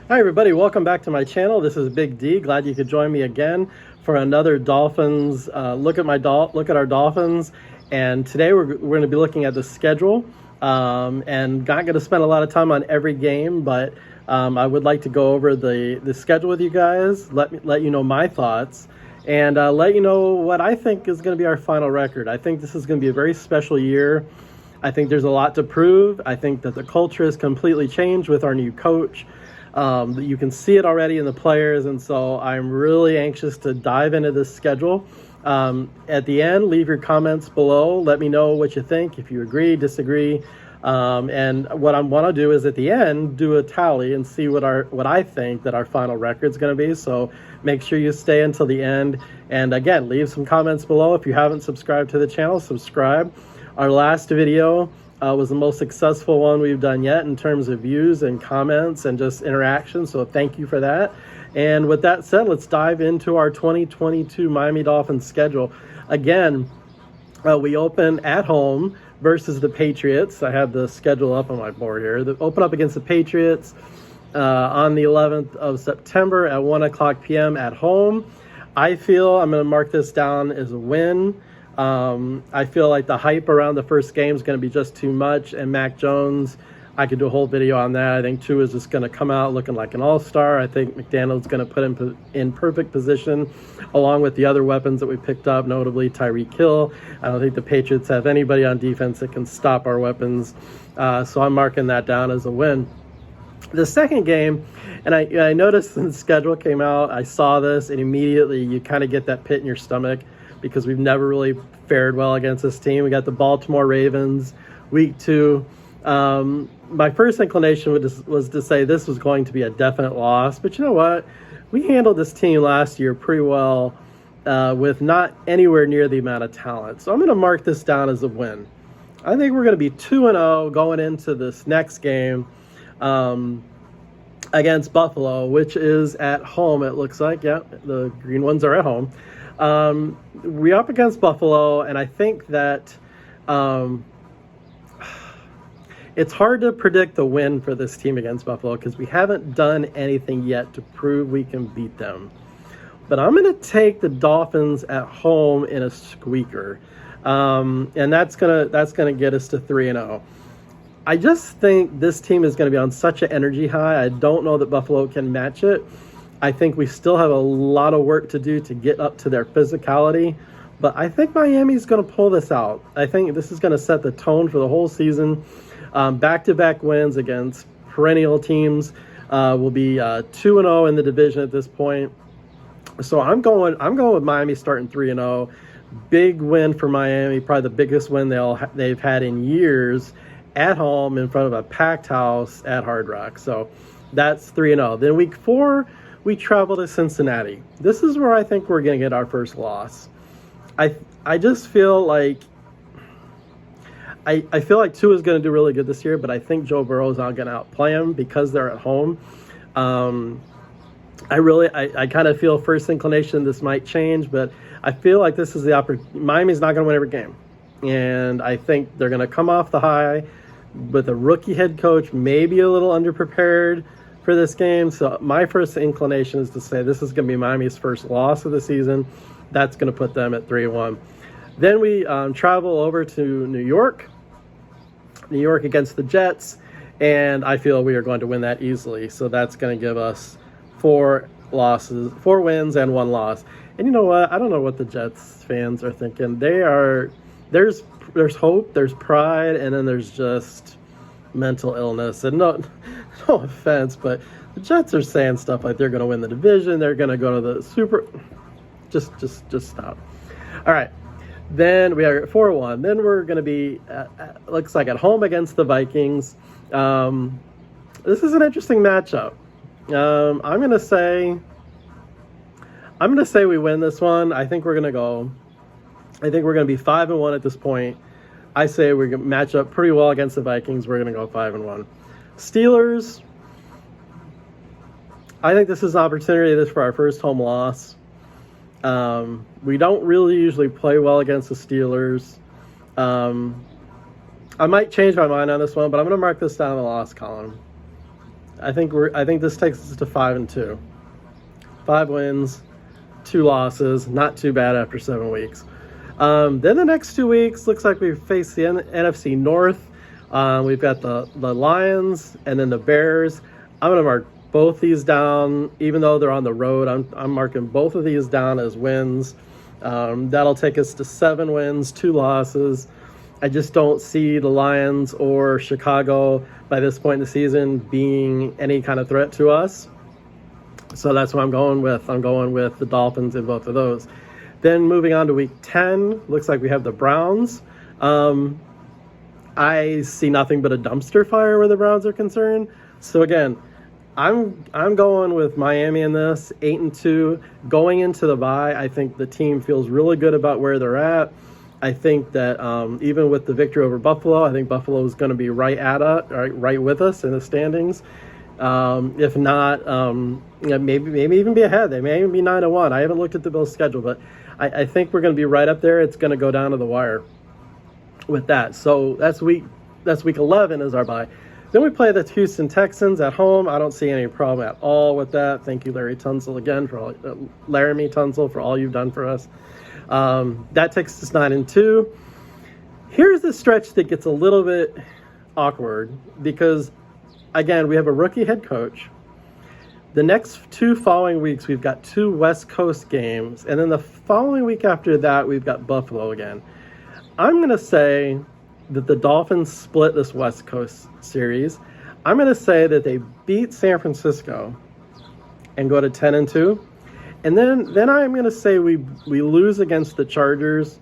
Hi everybody, welcome back to my channel. This is Big D. Glad you could join me again for another Dolphins look at our Dolphins. And today we're going to be looking at the schedule. And not going to spend a lot of time on every game, but I would like to go over the schedule with you guys. Let you know my thoughts, and let you know what I think is going to be our final record. I think this is going to be a very special year. I think there's a lot to prove. I think that the culture has completely changed with our new coach. You can see it already in the players, and so I'm really anxious to dive into this schedule. At the end, leave your comments below. Let me know what you think, if you agree, disagree. And what I want to do is at the end do a tally and see what I think that our final record is going to be. So make sure you stay until the end. And again, leave some comments below. If you haven't subscribed to the channel, subscribe. Our last video was the most successful one we've done yet in terms of views and comments and just interaction. So thank you for that. And with that said, let's dive into our 2022 Miami Dolphins schedule. Again, we open at home versus the Patriots. I have the schedule up on my board here. They open up against the Patriots on the 11th of September at 1 o'clock p.m. at home. I feel I'm going to mark this down as a win. I feel like the hype around the first game is going to be just too much, and Mac Jones, I could do a whole video on that. I think Tua is just going to come out looking like an all-star. I think McDaniel's going to put him in perfect position along with the other weapons that we picked up, notably Tyreek Hill. I don't think the Patriots have anybody on defense that can stop our weapons, so I'm marking that down as a win. The second game, and I noticed when the schedule came out, I saw this, and immediately you kind of get that pit in your stomach, because we've never really fared well against this team. We got the Baltimore Ravens, week 2. My first inclination was to say this was going to be a definite loss. But you know what? We handled this team last year pretty well with not anywhere near the amount of talent. So I'm going to mark this down as a win. I think we're going to be 2-0 going into this next game against Buffalo, which is at home, it looks like. Yeah, the green ones are at home. We're up against Buffalo, and I think that it's hard to predict the win for this team against Buffalo because we haven't done anything yet to prove we can beat them. But I'm going to take the Dolphins at home in a squeaker, and that's gonna get us to 3-0. I just think this team is going to be on such an energy high. I don't know that Buffalo can match it. I think we still have a lot of work to do to get up to their physicality, but I think Miami's going to pull this out. I think this is going to set the tone for the whole season. Back-to-back wins against perennial teams. Will be 2-0 in the division at this point. So I'm going with Miami starting 3-0. Big win for Miami, probably the biggest win they've had in years at home in front of a packed house at Hard Rock. So that's 3-0. Then week 4. We travel to Cincinnati. This is where I think we're going to get our first loss. I just feel like I feel like Tua is going to do really good this year, but I think Joe Burrow is not going to outplay him because they're at home. I kind of feel first inclination this might change, but I feel like this is the opportunity. Miami's not going to win every game, and I think they're going to come off the high with a rookie head coach, maybe a little underprepared for this game. So my first inclination is to say this is going to be Miami's first loss of the season. That's going to put them at 3-1. Then we travel over to New York against the Jets, and I feel we are going to win that easily. So that's going to give us 4 wins and 1 loss. And you know what? I don't know what the Jets fans are thinking. There's hope, there's pride, and then there's just mental illness. And no offense, but the Jets are saying stuff like they're going to win the division, they're going to go to the Super. Just stop. All right. Then we are at 4-1. Then we're going to be, looks like at home against the Vikings. This is an interesting matchup. I'm going to say we win this one. I think we're going to be 5-1 at this point. I say we're going to match up pretty well against the Vikings. We're going to go 5-1. Steelers, I think this is an opportunity for our first home loss. We don't really usually play well against the Steelers. I might change my mind on this one, but I'm going to mark this down in the loss column. I think this takes us to 5-2. 5 wins, 2 losses, not too bad after 7 weeks. Then the next 2 weeks looks like we face the NFC North. We've got the Lions and then the Bears. I'm going to mark both these down, even though they're on the road. I'm marking both of these down as wins. That'll take us to 7 wins, 2 losses. I just don't see the Lions or Chicago by this point in the season being any kind of threat to us. So that's what I'm going with. I'm going with the Dolphins in both of those. Then moving on to week 10, looks like we have the Browns. I see nothing but a dumpster fire where the Browns are concerned. So again, I'm going with Miami in this, 8-2. Going into the bye, I think the team feels really good about where they're at. I think that even with the victory over Buffalo, I think Buffalo is going to be right with us in the standings. If not, maybe even be ahead. They may even be 9-1. I haven't looked at the Bills' schedule, but I think we're going to be right up there. It's going to go down to the wire with that. So that's week 11 is our bye. Then we play the Houston Texans at home. I don't see any problem at all with that. Thank you, Laramie Tunsil, for all you've done for us. That takes us 9-2. Here's the stretch that gets a little bit awkward because, again, we have a rookie head coach. The next 2 following weeks, we've got 2 West Coast games. And then the following week after that, we've got Buffalo again. I'm going to say that the Dolphins split this West Coast series. I'm going to say that they beat San Francisco and go to 10-2. And then I'm going to say we lose against the Chargers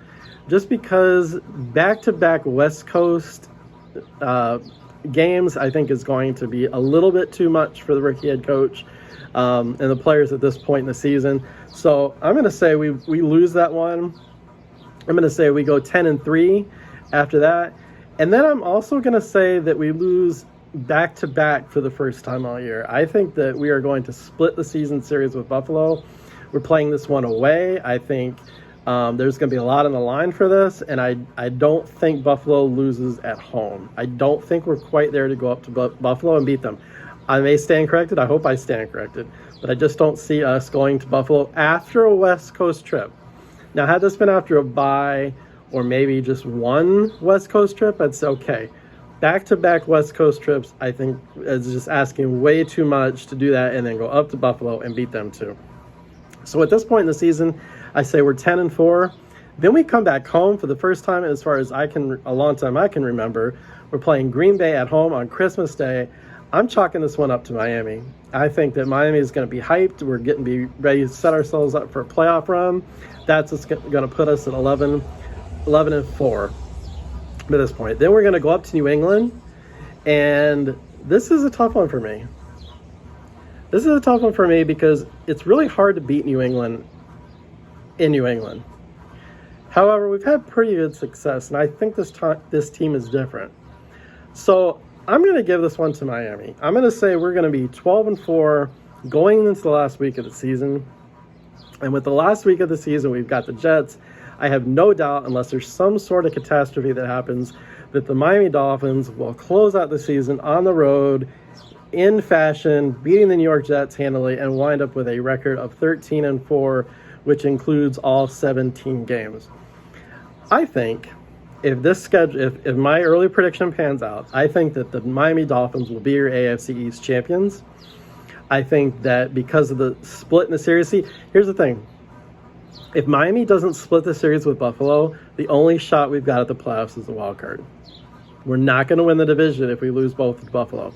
just because back-to-back West Coast games I think is going to be a little bit too much for the rookie head coach and the players at this point in the season. So I'm going to say we lose that one. I'm going to say we go 10-3 after that. And then I'm also going to say that we lose back-to-back for the first time all year. I think that we are going to split the season series with Buffalo. We're playing this one away. I think there's going to be a lot on the line for this, and I don't think Buffalo loses at home. I don't think we're quite there to go up to Buffalo and beat them. I may stand corrected. I hope I stand corrected. But I just don't see us going to Buffalo after a West Coast trip. Now, had this been after a bye or maybe just one West Coast trip, I'd say, okay. Back-to-back West Coast trips, I think, is just asking way too much to do that and then go up to Buffalo and beat them too. So at this point in the season, I say we're 10-4. Then we come back home for the first time as far as a long time I can remember. We're playing Green Bay at home on Christmas Day. I'm chalking this one up to Miami. I think that Miami is going to be hyped. We're getting to be ready to set ourselves up for a playoff run. That's what's going to put us at 11-4 at this point. Then we're going to go up to New England, and this is a tough one for me. This is a tough one for me because it's really hard to beat New England in New England. However, we've had pretty good success, and I think this team is different. So I'm going to give this one to Miami. I'm going to say we're going to be 12-4 going into the last week of the season. And with the last week of the season, we've got the Jets. I have no doubt, unless there's some sort of catastrophe that happens, that the Miami Dolphins will close out the season on the road in fashion, beating the New York Jets handily, and wind up with a record of 13-4, which includes all 17 games. I think if my early prediction pans out, I think that the Miami Dolphins will be your AFC East champions. I think that because of the split in the series, here's the thing. If Miami doesn't split the series with Buffalo, the only shot we've got at the playoffs is the wild card. We're not going to win the division if we lose both with Buffalo.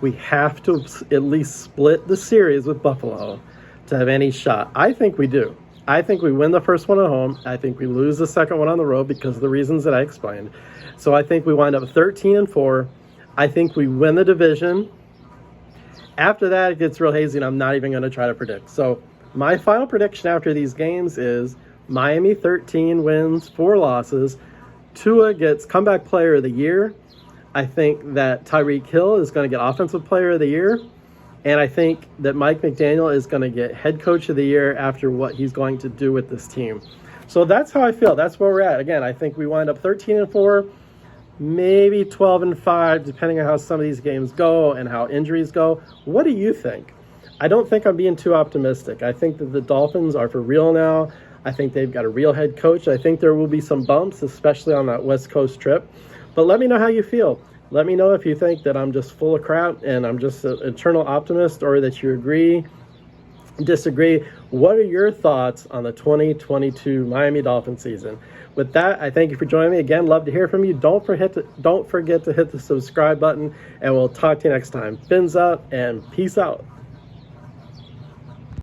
We have to at least split the series with Buffalo to have any shot. I think we do. I think we win the first one at home. I think we lose the second one on the road because of the reasons that I explained. So I think we wind up 13-4. I think we win the division. After that, it gets real hazy, and I'm not even going to try to predict. So my final prediction after these games is Miami 13 wins, 4 losses. Tua gets comeback player of the year. I think that Tyreek Hill is going to get offensive player of the year. And I think that Mike McDaniel is going to get head coach of the year after what he's going to do with this team. So that's how I feel. That's where we're at. Again, I think we wind up 13-4. maybe 12-5, depending on how some of these games go and how injuries go. What do you think? I don't think I'm being too optimistic. I think that the Dolphins are for real now. I think they've got a real head coach. I think there will be some bumps, especially on that West Coast trip. But let me know how you feel. Let me know if you think that I'm just full of crap and I'm just an eternal optimist, or that you agree, disagree. What are your thoughts on the 2022 Miami Dolphins season? With that, I thank you for joining me. Again, love to hear from you. Don't forget to hit the subscribe button, and we'll talk to you next time. Finsup and peace out.